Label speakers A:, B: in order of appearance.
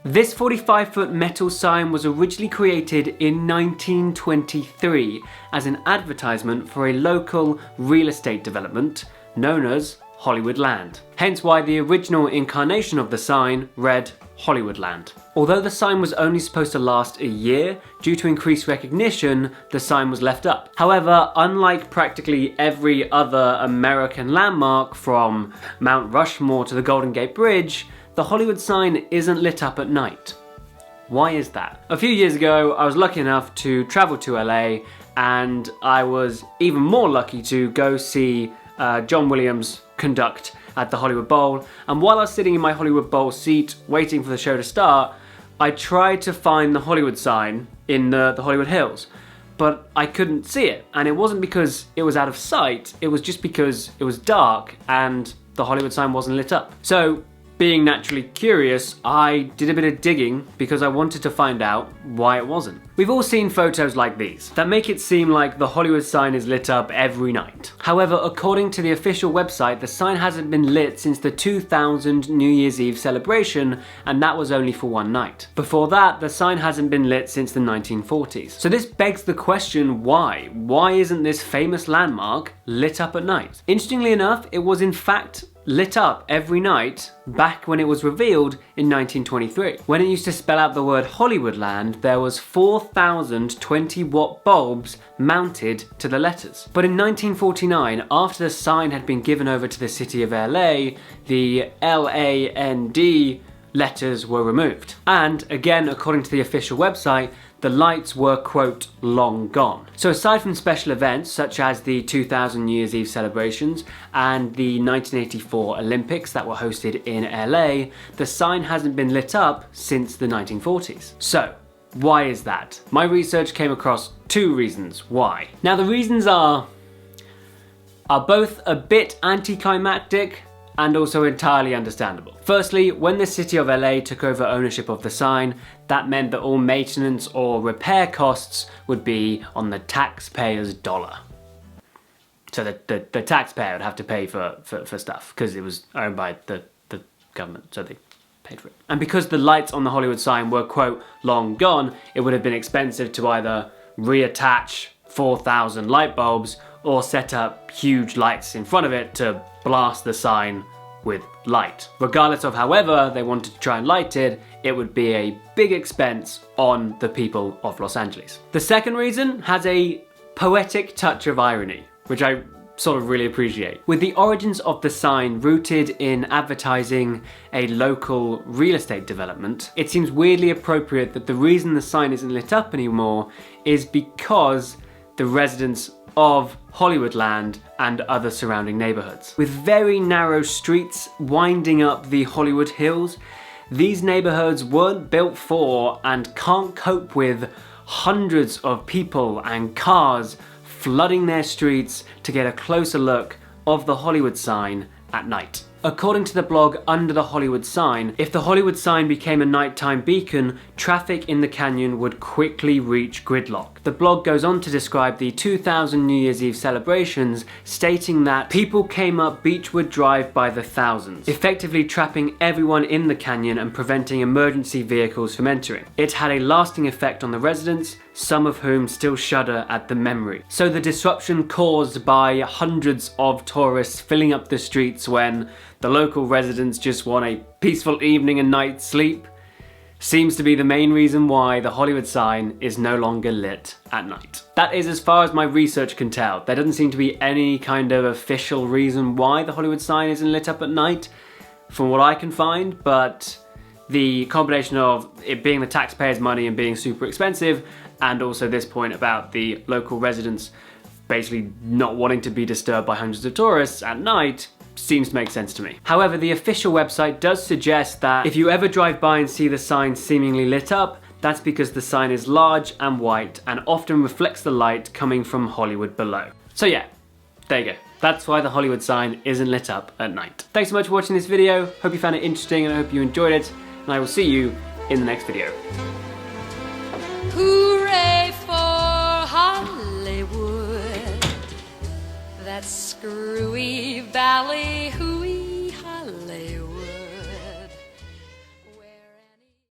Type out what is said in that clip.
A: This 45-foot metal sign was originally created in 1923 as an advertisement for a local real estate development known as Hollywoodland. Hence why the original incarnation of the sign read Hollywoodland. Although the sign was only supposed to last a year, due to increased recognition, the sign was left up. However, unlike practically every other American landmark from Mount Rushmore to the Golden Gate Bridge, the Hollywood sign isn't lit up at night. Why is that? A few years ago, I was lucky enough to travel to LA, and I was even more lucky to go see John Williams conduct at the Hollywood Bowl. And while I was sitting in my Hollywood Bowl seat waiting for the show to start, I tried to find the Hollywood sign in the Hollywood Hills, but I couldn't see it. And it wasn't because it was out of sight, it was just because it was dark and the Hollywood sign wasn't lit up. So, being naturally curious, I did a bit of digging because I wanted to find out why it wasn't. We've all seen photos like these that make it seem like the Hollywood sign is lit up every night. However, according to the official website, the sign hasn't been lit since the 2000 New Year's Eve celebration, and that was only for one night. Before that, the sign hasn't been lit since the 1940s. So this begs the question, why? Why isn't this famous landmark lit up at night? Interestingly enough, it was in fact lit up every night back when it was revealed in 1923. When it used to spell out the word Hollywoodland, there was 4,000 20-watt bulbs mounted to the letters. But in 1949, after the sign had been given over to the city of LA, the LAND letters were removed. And again, according to the official website, the lights were, quote, long gone. So aside from special events such as the 2000 New Year's Eve celebrations and the 1984 Olympics that were hosted in LA, the sign hasn't been lit up since the 1940s. So, why is that? My research came across two reasons why. Now the reasons are both a bit anticlimactic and also entirely understandable. Firstly, when the city of LA took over ownership of the sign, that meant that all maintenance or repair costs would be on the taxpayer's dollar. So the taxpayer would have to pay for stuff because it was owned by the government, so they paid for it. And because the lights on the Hollywood sign were, quote, long gone, it would have been expensive to either reattach 4,000 light bulbs or set up huge lights in front of it to blast the sign with light. Regardless of however they wanted to try and light it, it would be a big expense on the people of Los Angeles. The second reason has a poetic touch of irony, which I sort of really appreciate. With the origins of the sign rooted in advertising a local real estate development, it seems weirdly appropriate that the reason the sign isn't lit up anymore is because the residents of Hollywoodland and other surrounding neighborhoods. With very narrow streets winding up the Hollywood Hills, these neighborhoods weren't built for and can't cope with hundreds of people and cars flooding their streets to get a closer look of the Hollywood sign at night. According to the blog Under the Hollywood Sign, if the Hollywood sign became a nighttime beacon, traffic in the canyon would quickly reach gridlock. The blog goes on to describe the 2000 New Year's Eve celebrations, stating that people came up Beechwood Drive by the thousands, effectively trapping everyone in the canyon and preventing emergency vehicles from entering. It had a lasting effect on the residents, some of whom still shudder at the memory. So the disruption caused by hundreds of tourists filling up the streets when the local residents just want a peaceful evening and night's sleep seems to be the main reason why the Hollywood sign is no longer lit at night. That is as far as my research can tell. There doesn't seem to be any kind of official reason why the Hollywood sign isn't lit up at night, from what I can find, but the combination of it being the taxpayers' money and being super expensive, and also this point about the local residents basically not wanting to be disturbed by hundreds of tourists at night seems to make sense to me. However, the official website does suggest that if you ever drive by and see the sign seemingly lit up, that's because the sign is large and white and often reflects the light coming from Hollywood below. So yeah, there you go. That's why the Hollywood sign isn't lit up at night. Thanks so much for watching this video. Hope you found it interesting and I hope you enjoyed it. And I will see you in the next video.
B: Hooray for Hollywood, that screwy ballyhooey.